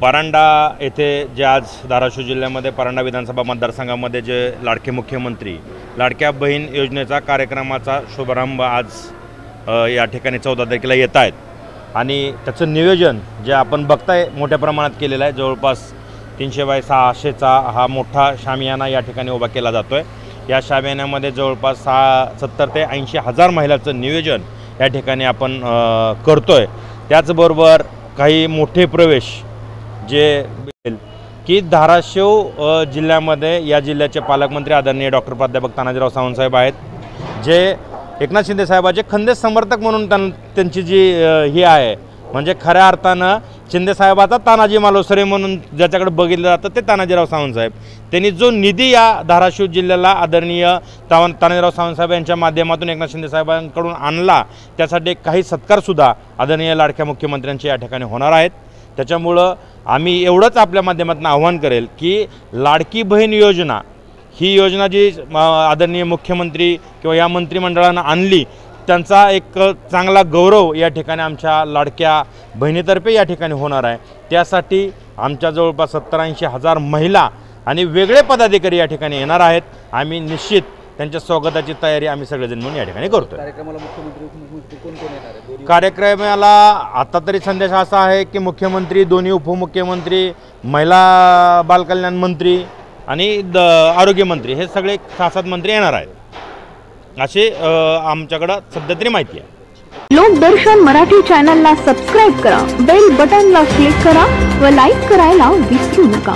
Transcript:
परांडा येथे जे आज धाराशिव जिल्ह्यामध्ये परांडा विधानसभा मतदारसंघामध्ये जे लाडके मुख्यमंत्री लाडक्या बहीण योजनेचा कार्यक्रमाचा शुभारंभ आज या ठिकाणी 14 तारखेला येत आहेत आणि त्याचं नियोजन जे आपण बघताय मोठ्या प्रमाणात केलेलं आहे। जवळपास 300 बाय 600चा हा मोठा शामियाना या ठिकाणी उभा केला जातो आहे। या शामियान्यामध्ये जवळपास 70 ते 80 हजार महिलांचं नियोजन या ठिकाणी आपण करतो आहे। त्याचबरोबर काही मोठे प्रवेश जे की धाराशिव जिल्ह्यामध्ये या जिल्ह्याचे पालकमंत्री आदरणीय डॉक्टर प्राध्यापक तानाजीराव सावंतसाहेब आहेत, जे एकनाथ शिंदे साहेबाचे खंदे समर्थक म्हणून त्यांची जी ही आहे, म्हणजे खऱ्या अर्थानं शिंदे साहेबाचा तानाजी मालुसरे म्हणून ज्याच्याकडे बघितलं जातं ते तानाजीराव सावंतसाहेब। त्यांनी जो निधी या धाराशिव जिल्ह्याला आदरणीय तानाजीराव सावंतसाहेब यांच्या माध्यमातून एकनाथ शिंदे साहेबांकडून आणला, त्यासाठी काही सत्कारसुद्धा आदरणीय लाडक्या मुख्यमंत्र्यांचे या ठिकाणी होणार आहेत। त्याच्यामुळं आम्ही एवढंच आपल्या माध्यमातून आव्हान करेल की लाडकी बहीण योजना ही योजना जी आदरणीय मुख्यमंत्री किंवा या मंत्रिमंडळानं आणली, त्यांचा एक चांगला गौरव या ठिकाणी आमच्या लाडक्या बहिणीतर्फे या ठिकाणी होणार आहे। त्यासाठी आमच्या जवळपास 70-80 हजार महिला आणि वेगळे पदाधिकारी या ठिकाणी येणार आहेत। आम्ही निश्चित त्यांच्या स्वागताची तयारी आम्ही सगळेजण म्हणून या ठिकाणी करतो। कार्यक्रमाला मुख्यमंत्री उपमुख्यमंत्री कोण कोण येणार आहे? कार्यक्रमाला आता तरी संदेश असा आहे की मुख्यमंत्री, दोन्ही उपमुख्यमंत्री, महिला बालकल्याण मंत्री आणि आरोग्यमंत्री हे सगळे 6-7 मंत्री येणार आहेत असे आमच्याकडे सध्या तरी माहिती आहे। लोकदर्शन मराठी चॅनलला सबस्क्राइब करा, बेल बटनला क्लिक करा व लाईक करायला विसरू नका।